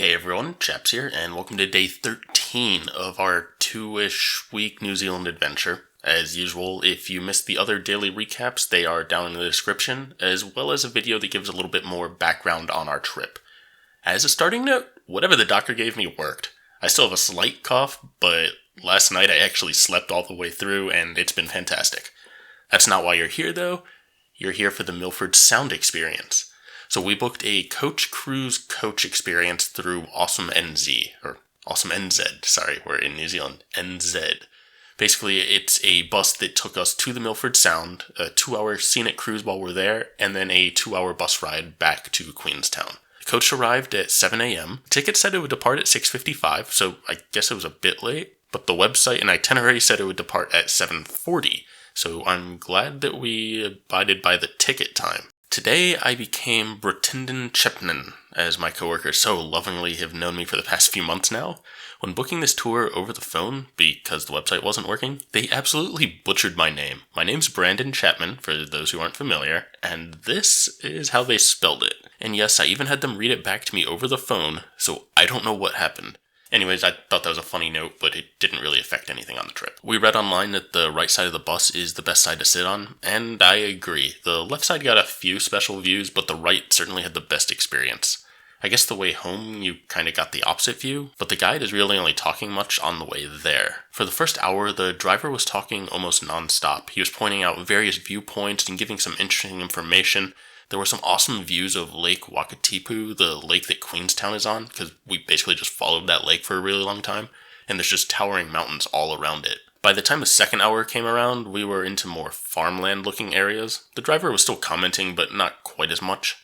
Hey everyone, Chaps here, and welcome to day 13 of our 2-ish week New Zealand adventure. As usual, if you missed the other daily recaps, they are down in the description, as well as a video that gives a little bit more background on our trip. As a starting note, whatever the doctor gave me worked. I still have a slight cough, but last night I actually slept all the way through, and it's been fantastic. That's not why you're here though. You're here for the Milford Sound experience. So we booked a coach cruise coach experience through Awesome NZ, we're in New Zealand, NZ. Basically, it's a bus that took us to the Milford Sound, a 2-hour scenic cruise while we're there, and then a 2-hour bus ride back to Queenstown. The coach arrived at 7 a.m. Ticket said it would depart at 6:55, so I guess it was a bit late, but the website and itinerary said it would depart at 7:40, so I'm glad that we abided by the ticket time. Today, I became Brittenden Chepnen, as my coworkers so lovingly have known me for the past few months now. When booking this tour over the phone, because the website wasn't working, they absolutely butchered my name. My name's Brandon Chapman, for those who aren't familiar, and this is how they spelled it. And yes, I even had them read it back to me over the phone, so I don't know what happened. Anyways, I thought that was a funny note, but it didn't really affect anything on the trip. We read online that the right side of the bus is the best side to sit on, and I agree. The left side got a few special views, but the right certainly had the best experience. I guess the way home, you kinda got the opposite view, but the guide is really only talking much on the way there. For the first hour, the driver was talking almost non-stop. He was pointing out various viewpoints and giving some interesting information. There were some awesome views of Lake Wakatipu, the lake that Queenstown is on, because we basically just followed that lake for a really long time, and there's just towering mountains all around it. By the time the second hour came around, we were into more farmland-looking areas. The driver was still commenting, but not quite as much.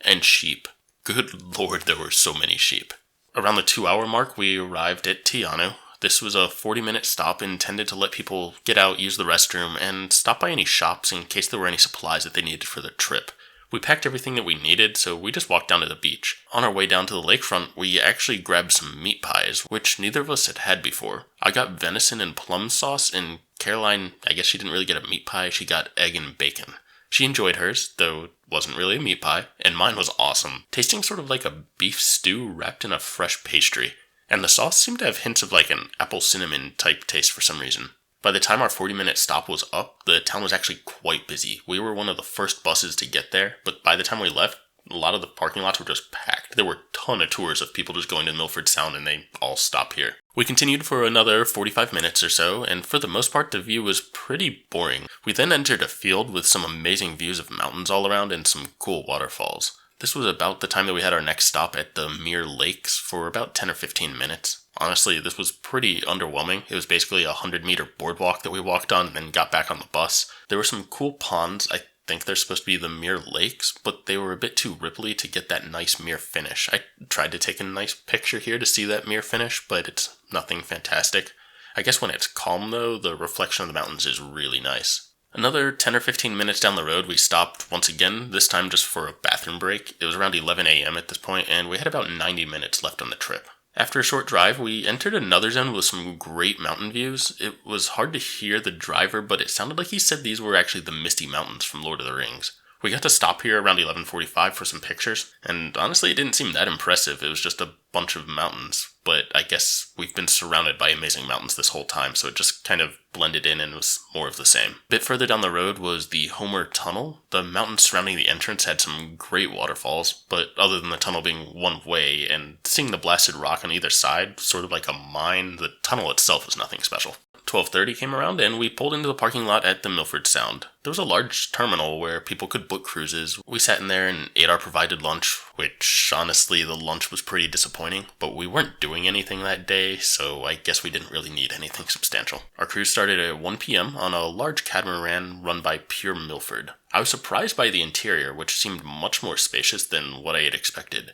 And sheep. Good lord, there were so many sheep. Around the 2-hour mark, we arrived at Anau. This was a 40-minute stop intended to let people get out, use the restroom, and stop by any shops in case there were any supplies that they needed for their trip. We packed everything that we needed, so we just walked down to the beach. On our way down to the lakefront, we actually grabbed some meat pies, which neither of us had had before. I got venison and plum sauce, and Caroline, I guess she didn't really get a meat pie, she got egg and bacon. She enjoyed hers, though it wasn't really a meat pie, and mine was awesome, tasting sort of like a beef stew wrapped in a fresh pastry. And the sauce seemed to have hints of like an apple cinnamon type taste for some reason. By the time our 40-minute stop was up, the town was actually quite busy. We were one of the first buses to get there, but by the time we left, a lot of the parking lots were just packed. There were a ton of tours of people just going to Milford Sound, and they all stopped here. We continued for another 45 minutes or so, and for the most part, the view was pretty boring. We then entered a field with some amazing views of mountains all around and some cool waterfalls. This was about the time that we had our next stop at the Mere Lakes for about 10 or 15 minutes. Honestly, this was pretty underwhelming. It was basically a 100-meter boardwalk that we walked on and then got back on the bus. There were some cool ponds. I think they're supposed to be the Mere Lakes, but they were a bit too ripply to get that nice mere finish. I tried to take a nice picture here to see that mere finish, but it's nothing fantastic. I guess when it's calm though, the reflection of the mountains is really nice. Another 10 or 15 minutes down the road, we stopped once again, this time just for a bathroom break. It was around 11 a.m. at this point, and we had about 90 minutes left on the trip. After a short drive, we entered another zone with some great mountain views. It was hard to hear the driver, but it sounded like he said these were actually the Misty Mountains from Lord of the Rings. We got to stop here around 11:45 for some pictures, and honestly it didn't seem that impressive. It was just a bunch of mountains, but I guess we've been surrounded by amazing mountains this whole time, so it just kind of blended in and was more of the same. A bit further down the road was the Homer Tunnel. The mountains surrounding the entrance had some great waterfalls, but other than the tunnel being one way and seeing the blasted rock on either side, sort of like a mine, the tunnel itself was nothing special. 12:30 came around and we pulled into the parking lot at the Milford Sound. There was a large terminal where people could book cruises. We sat in there and ate our provided lunch, which honestly the lunch was pretty disappointing, but we weren't doing anything that day, so I guess we didn't really need anything substantial. Our cruise started at 1 p.m. on a large catamaran run by Pure Milford. I was surprised by the interior, which seemed much more spacious than what I had expected.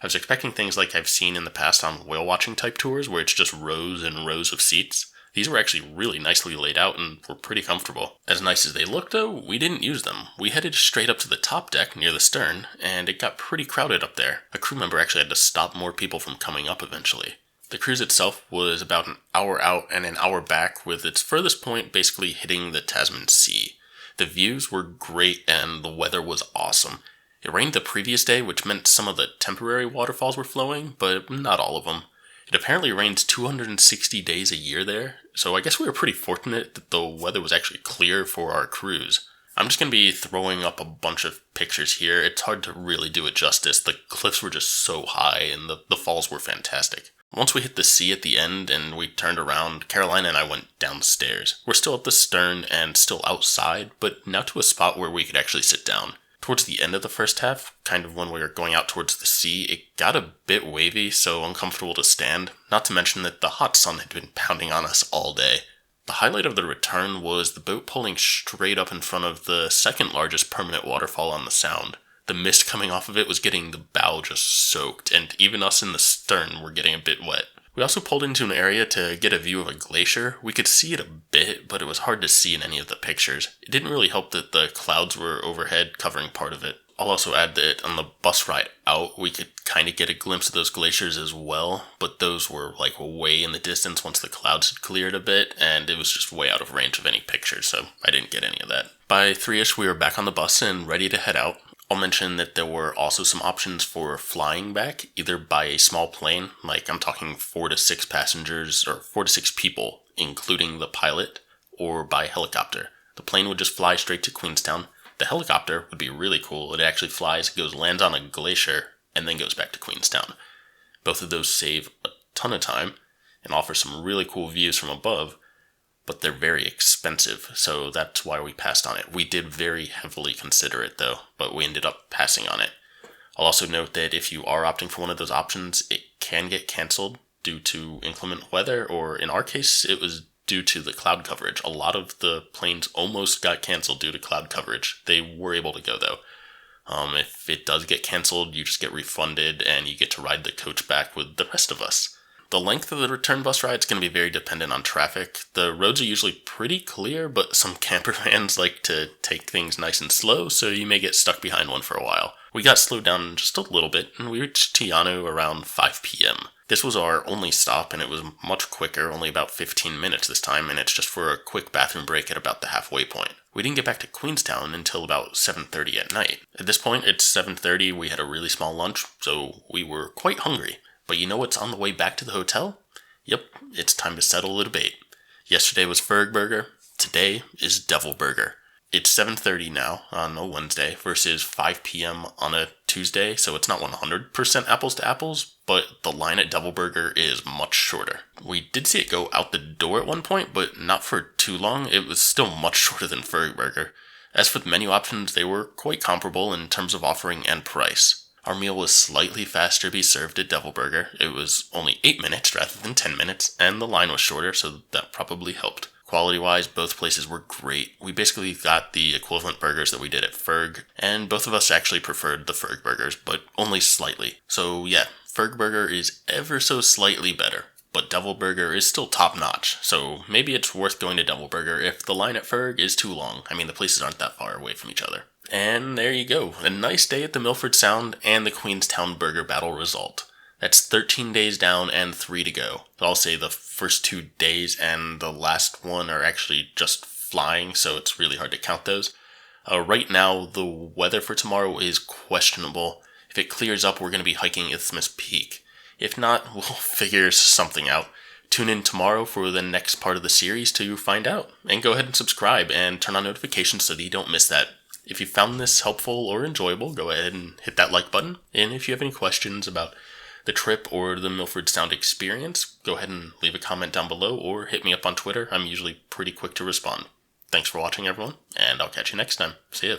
I was expecting things like I've seen in the past on whale watching type tours where it's just rows and rows of seats. These were actually really nicely laid out and were pretty comfortable. As nice as they looked though, we didn't use them. We headed straight up to the top deck near the stern, and it got pretty crowded up there. A crew member actually had to stop more people from coming up eventually. The cruise itself was about an hour out and an hour back, with its furthest point basically hitting the Tasman Sea. The views were great and the weather was awesome. It rained the previous day, which meant some of the temporary waterfalls were flowing, but not all of them. It apparently rains 260 days a year there, so I guess we were pretty fortunate that the weather was actually clear for our cruise. I'm just going to be throwing up a bunch of pictures here. It's hard to really do it justice. The cliffs were just so high, and the falls were fantastic. Once we hit the sea at the end and we turned around, Carolina and I went downstairs. We're still at the stern and still outside, but now to a spot where we could actually sit down. Towards the end of the first half, kind of when we were going out towards the sea, it got a bit wavy, so uncomfortable to stand, not to mention that the hot sun had been pounding on us all day. The highlight of the return was the boat pulling straight up in front of the second largest permanent waterfall on the Sound. The mist coming off of it was getting the bow just soaked, and even us in the stern were getting a bit wet. We also pulled into an area to get a view of a glacier. We could see it a bit, but it was hard to see in any of the pictures. It didn't really help that the clouds were overhead covering part of it. I'll also add that on the bus ride out, we could kind of get a glimpse of those glaciers as well, but those were like way in the distance once the clouds had cleared a bit, and it was just way out of range of any pictures, so I didn't get any of that. By 3ish, we were back on the bus and ready to head out. I'll mention that there were also some options for flying back, either by a small plane, like I'm talking 4 to 6 passengers, or 4 to 6 people, including the pilot, or by helicopter. The plane would just fly straight to Queenstown. The helicopter would be really cool. It actually flies, lands on a glacier, and then goes back to Queenstown. Both of those save a ton of time and offer some really cool views from above, but they're very expensive, so that's why we passed on it. We did very heavily consider it though, but we ended up passing on it. I'll also note that if you are opting for one of those options, it can get canceled due to inclement weather, or in our case, it was due to the cloud coverage. A lot of the planes almost got canceled due to cloud coverage. They were able to go though. If it does get canceled, you just get refunded and you get to ride the coach back with the rest of us. The length of the return bus ride is going to be very dependent on traffic. The roads are usually pretty clear, but some camper vans like to take things nice and slow, so you may get stuck behind one for a while. We got slowed down just a little bit, and we reached Anau around 5 p.m. This was our only stop, and it was much quicker, only about 15 minutes this time, and it's just for a quick bathroom break at about the halfway point. We didn't get back to Queenstown until about 7:30 at night. At this point, it's 7:30, we had a really small lunch, so we were quite hungry. But you know what's on the way back to the hotel? Yep, it's time to settle the debate. Yesterday was Ferg Burger, today is Devil Burger. It's 7:30 now on a Wednesday versus 5 p.m. on a Tuesday, so it's not 100% apples to apples, but the line at Devil Burger is much shorter. We did see it go out the door at one point, but not for too long. It was still much shorter than Ferg Burger. As for the menu options, they were quite comparable in terms of offering and price. Our meal was slightly faster to be served at Devil Burger. It was only 8 minutes rather than 10 minutes, and the line was shorter, so that probably helped. Quality-wise, both places were great. We basically got the equivalent burgers that we did at Ferg, and both of us actually preferred the Ferg burgers, but only slightly. So yeah, Ferg Burger is ever so slightly better, but Devil Burger is still top-notch, so maybe it's worth going to Devil Burger if the line at Ferg is too long. I mean, the places aren't that far away from each other. And there you go, a nice day at the Milford Sound and the Queenstown Burger Battle result. That's 13 days down and 3 to go. I'll say the first 2 days and the last one are actually just flying, so it's really hard to count those. Right now, the weather for tomorrow is questionable. If it clears up, we're going to be hiking Isthmus Peak. If not, we'll figure something out. Tune in tomorrow for the next part of the series to find out. And go ahead and subscribe and turn on notifications so that you don't miss that. If you found this helpful or enjoyable, go ahead and hit that like button. And if you have any questions about the trip or the Milford Sound experience, go ahead and leave a comment down below or hit me up on Twitter. I'm usually pretty quick to respond. Thanks for watching, everyone, and I'll catch you next time. See ya.